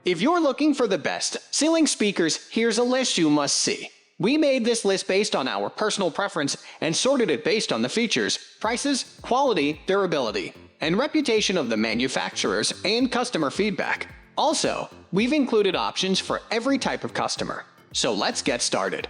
If you're looking for the best ceiling speakers, here's a list you must see. We made this list based on our personal preference and sorted it based on the features, prices, quality, durability, and reputation of the manufacturers and customer feedback. Also, we've included options for every type of customer. So let's get started.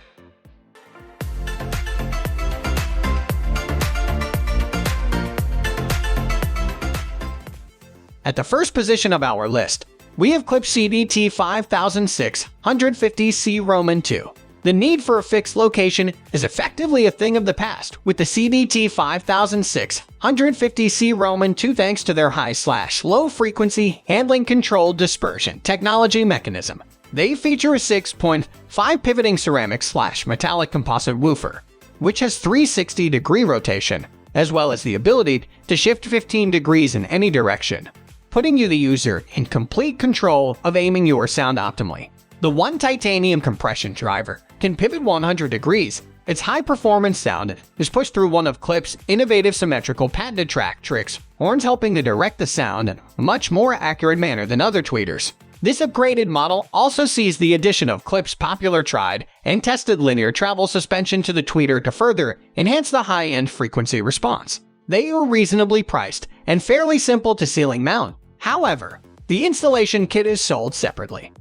At the first position of our list, we have Klipsch CDT-5650-C II. The need for a fixed location is effectively a thing of the past with the CDT-5650-C II thanks to their high/low frequency handling controlled dispersion technology mechanism. They feature a 6.5 pivoting ceramic/metallic composite woofer, which has 360-degree rotation, as well as the ability to shift 15 degrees in any direction, putting you the user in complete control of aiming your sound optimally. The one titanium compression driver can pivot 100 degrees. Its high-performance sound is pushed through one of Klipsch's innovative symmetrical patented track tricks, horns helping to direct the sound in a much more accurate manner than other tweeters. This upgraded model also sees the addition of Klipsch's popular tried and tested linear travel suspension to the tweeter to further enhance the high-end frequency response. They are reasonably priced and fairly simple to ceiling mount. However, the installation kit is sold separately.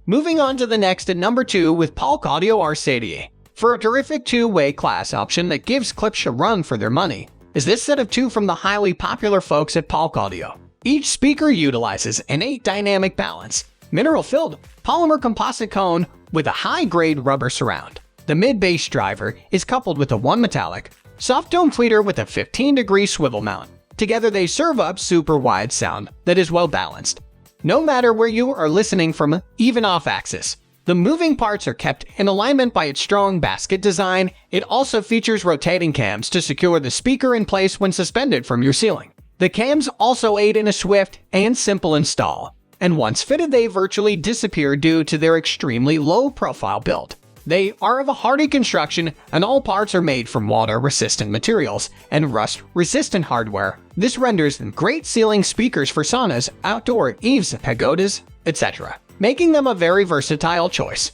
Moving on to the next at number 2 with Polk Audio RCDA. For a terrific two-way class option that gives Klipsch a run for their money, is this set of two from the highly popular folks at Polk Audio. Each speaker utilizes an 8 dynamic balance, mineral-filled polymer composite cone with a high-grade rubber surround. The mid-bass driver is coupled with a 1 metallic, soft dome tweeter with a 15-degree swivel mount. Together they serve up super wide sound that is well balanced, no matter where you are listening from, even off-axis. The moving parts are kept in alignment by its strong basket design. It also features rotating cams to secure the speaker in place when suspended from your ceiling. The cams also aid in a swift and simple install, and once fitted they virtually disappear due to their extremely low-profile build. They are of a hardy construction, and all parts are made from water-resistant materials and rust-resistant hardware. This renders them great ceiling speakers for saunas, outdoor eaves, pagodas, etc., making them a very versatile choice.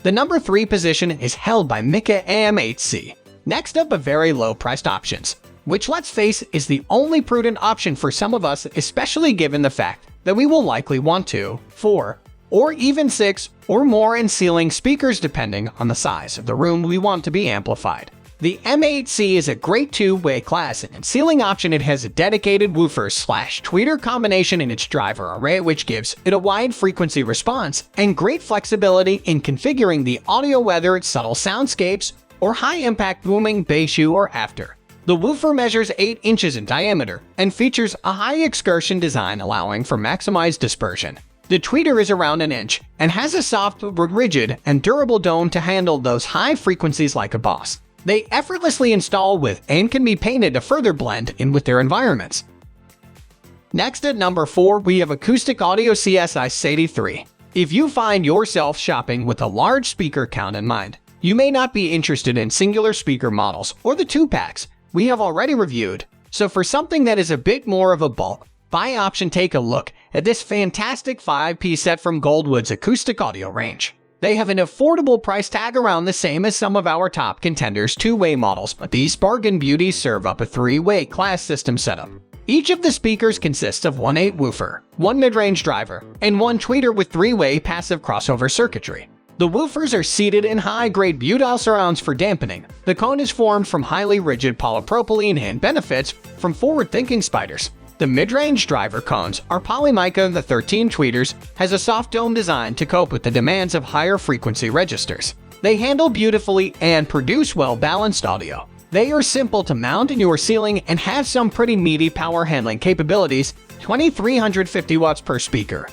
The number 3 position is held by Micca M-8C. Next up, a very low-priced options, which, let's face, is the only prudent option for some of us, especially given the fact that we will likely want 2, 4, or even 6 or more in ceiling speakers depending on the size of the room we want to be amplified. The M8C is a great two-way class and ceiling option. It has a dedicated woofer/tweeter combination in its driver array, which gives it a wide frequency response and great flexibility in configuring the audio, whether it's subtle soundscapes or high-impact booming bass or after. The woofer measures 8 inches in diameter and features a high excursion design allowing for maximized dispersion. The tweeter is around an inch and has a soft, rigid, and durable dome to handle those high frequencies like a boss. They effortlessly install with and can be painted to further blend in with their environments. Next at number 4, we have Acoustic Audio CSI-83. If you find yourself shopping with a large speaker count in mind, you may not be interested in singular speaker models or the 2-packs we have already reviewed. So for something that is a bit more of a bulk buy option, take a look at this fantastic 5-piece set from Goldwood's Acoustic Audio range. They have an affordable price tag around the same as some of our top contenders' 2-way models, but these bargain beauties serve up a 3-way class system setup. Each of the speakers consists of 1 8 woofer, 1 mid-range driver, and 1 tweeter with 3-way passive crossover circuitry. The woofers are seated in high-grade butyl surrounds for dampening. The cone is formed from highly rigid polypropylene and benefits from forward-thinking spiders. The mid-range driver cones are Mica. The 13 tweeters has a soft dome design to cope with the demands of higher frequency registers. They handle beautifully and produce well-balanced audio. They are simple to mount in your ceiling and have some pretty meaty power handling capabilities, 2350 watts per speaker.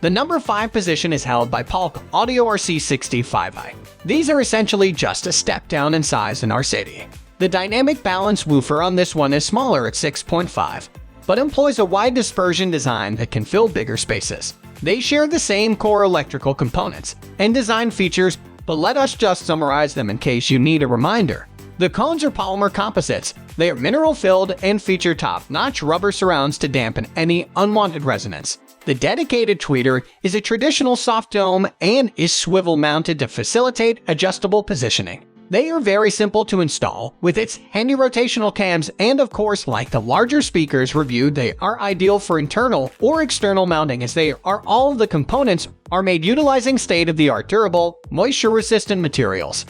The number 5 position is held by Polk Audio RC65i. These are essentially just a step down in size in RCDA. The dynamic balance woofer on this one is smaller at 6.5, but employs a wide dispersion design that can fill bigger spaces. They share the same core electrical components and design features, but let us just summarize them in case you need a reminder. The The cones are polymer composites. They are mineral-filled and feature top-notch rubber surrounds to dampen any unwanted resonance. The dedicated tweeter is a traditional soft dome and is swivel-mounted to facilitate adjustable positioning. They are very simple to install with its handy rotational cams, and of course, like the larger speakers reviewed, they are ideal for internal or external mounting, as all of the components are made utilizing state-of-the-art durable, moisture-resistant materials.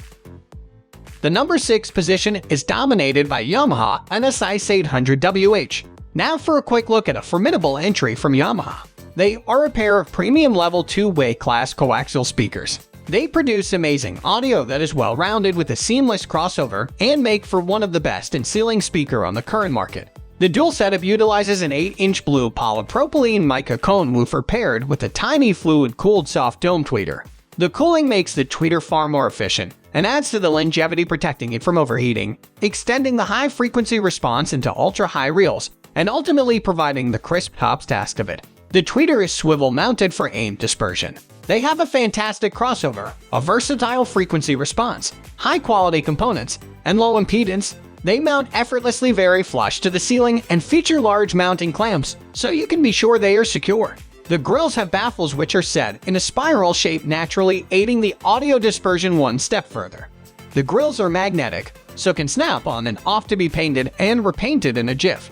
The number 6 position is dominated by Yamaha NSIC800WH. Now for a quick look at a formidable entry from Yamaha. They are a pair of premium level 2-way class coaxial speakers. They produce amazing audio that is well-rounded with a seamless crossover and make for one of the best in ceiling speaker on the current market. The dual setup utilizes an 8-inch blue polypropylene mica cone woofer paired with a tiny fluid-cooled soft dome tweeter. The cooling makes the tweeter far more efficient and adds to the longevity, protecting it from overheating, extending the high-frequency response into ultra-high reels, and ultimately providing the crisp tops task of it. The tweeter is swivel-mounted for aim dispersion. They have a fantastic crossover, a versatile frequency response, high-quality components, and low impedance. They mount effortlessly very flush to the ceiling and feature large mounting clamps, so you can be sure they are secure. The grills have baffles which are set in a spiral shape, naturally aiding the audio dispersion one step further. The grills are magnetic, so can snap on and off to be painted and repainted in a jiff.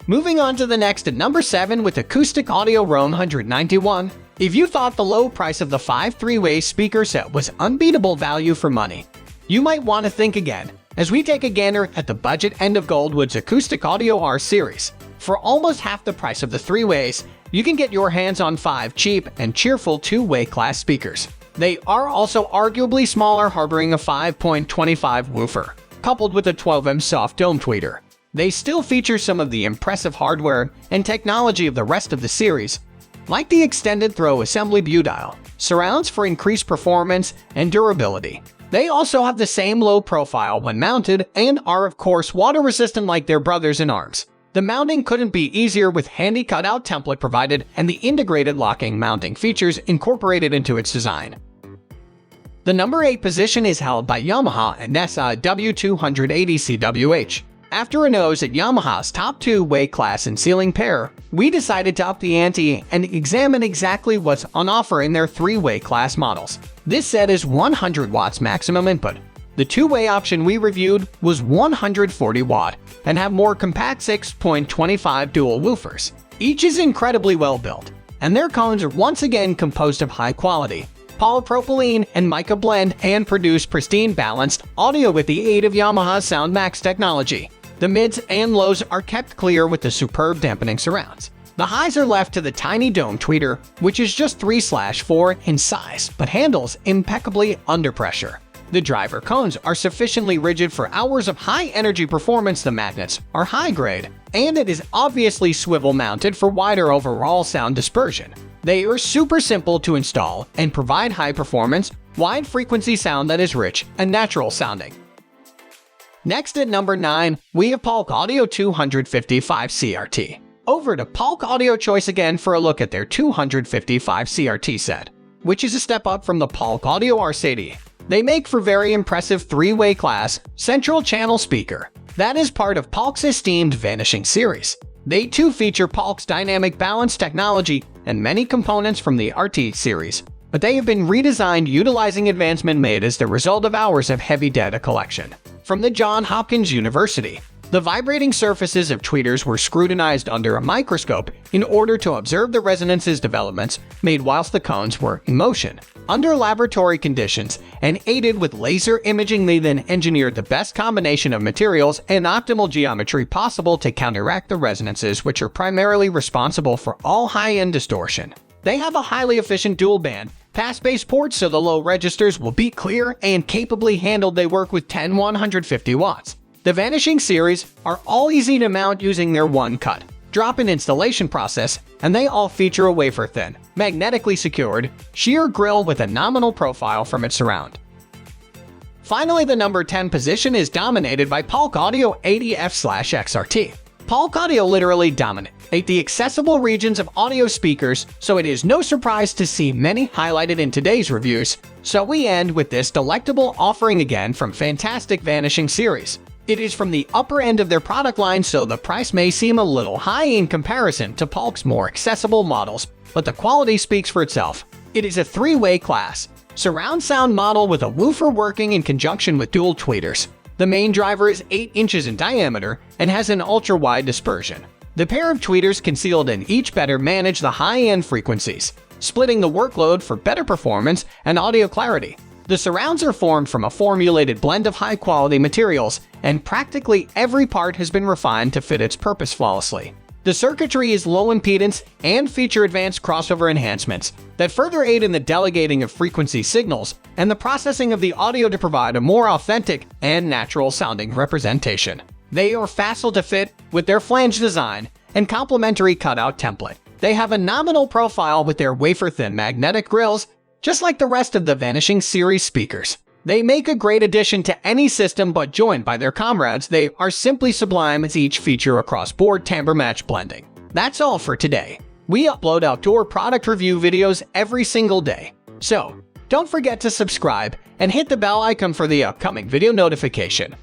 Moving on to the next at number 7 with Acoustic Audio Roam 191. If you thought the low price of the 5 3-way speaker set was unbeatable value for money, you might want to think again, as we take a gander at the budget end of Goldwood's Acoustic Audio R series. For almost half the price of the 3-ways, you can get your hands on 5 cheap and cheerful 2-way class speakers. They are also arguably smaller, harboring a 5.25 woofer, coupled with a 12mm soft dome tweeter. They still feature some of the impressive hardware and technology of the rest of the series, like the extended throw assembly dial, surrounds for increased performance and durability. They also have the same low profile when mounted and are of course water resistant like their brothers in arms. The mounting couldn't be easier with handy cutout template provided and the integrated locking mounting features incorporated into its design. The number 8 position is held by Yamaha NS-IW280CWH. After a nose at Yamaha's top 2-way class and ceiling pair, we decided to up the ante and examine exactly what's on offer in their 3-way class models. This set is 100 watts maximum input. The 2-way option we reviewed was 140 watt and have more compact 6.25 dual woofers. Each is incredibly well built, and their cones are once again composed of high quality polypropylene and mica blend and produce pristine balanced audio with the aid of Yamaha's SoundMax technology. The mids and lows are kept clear with the superb dampening surrounds. The highs are left to the tiny dome tweeter, which is just 3/4 in size, but handles impeccably under pressure. The driver cones are sufficiently rigid for hours of high-energy performance. The magnets are high-grade, and it is obviously swivel-mounted for wider overall sound dispersion. They are super simple to install and provide high-performance, wide-frequency sound that is rich and natural sounding. Next at number 9, we have Polk Audio 255 CRT. Over to Polk Audio Choice again for a look at their 255 CRT set, which is a step up from the Polk Audio R series. They make for very impressive 3-way class central channel speaker that is part of Polk's esteemed Vanishing series. They too feature Polk's dynamic balance technology and many components from the RT series, but they have been redesigned utilizing advancement made as the result of hours of heavy data collection from the Johns Hopkins University. The vibrating surfaces of tweeters were scrutinized under a microscope in order to observe the resonances developments made whilst the cones were in motion. Under laboratory conditions and aided with laser imaging, they then engineered the best combination of materials and optimal geometry possible to counteract the resonances which are primarily responsible for all high-end distortion. They have a highly efficient dual-band pass-bass port, so the low registers will be clear and capably handled. They work with 10 150 watts. The Vanishing series are all easy to mount using their one-cut, drop-in installation process, and they all feature a wafer-thin, magnetically secured, sheer grill with a nominal profile from its surround. Finally, the number 10 position is dominated by Polk Audio 80F/XRT. Polk audio literally dominate the accessible regions of audio speakers, so it is no surprise to see many highlighted in today's reviews. So we end with this delectable offering again from fantastic Vanishing series. It is from the upper end of their product line, so the price may seem a little high in comparison to Polk's more accessible models, but the quality speaks for itself. It is a three-way class surround sound model with a woofer working in conjunction with dual tweeters. The main driver is 8 inches in diameter and has an ultra-wide dispersion. The pair of tweeters concealed in each better manage the high-end frequencies, splitting the workload for better performance and audio clarity. The surrounds are formed from a formulated blend of high-quality materials, and practically every part has been refined to fit its purpose flawlessly. The circuitry is low impedance and feature advanced crossover enhancements that further aid in the delegating of frequency signals and the processing of the audio to provide a more authentic and natural-sounding representation. They are facile to fit with their flange design and complementary cutout template. They have a nominal profile with their wafer-thin magnetic grills, just like the rest of the Vanishing series speakers. They make a great addition to any system, but joined by their comrades, they are simply sublime as each feature across-board timbre-match blending. That's all for today. We upload outdoor product review videos every single day, so don't forget to subscribe and hit the bell icon for the upcoming video notification.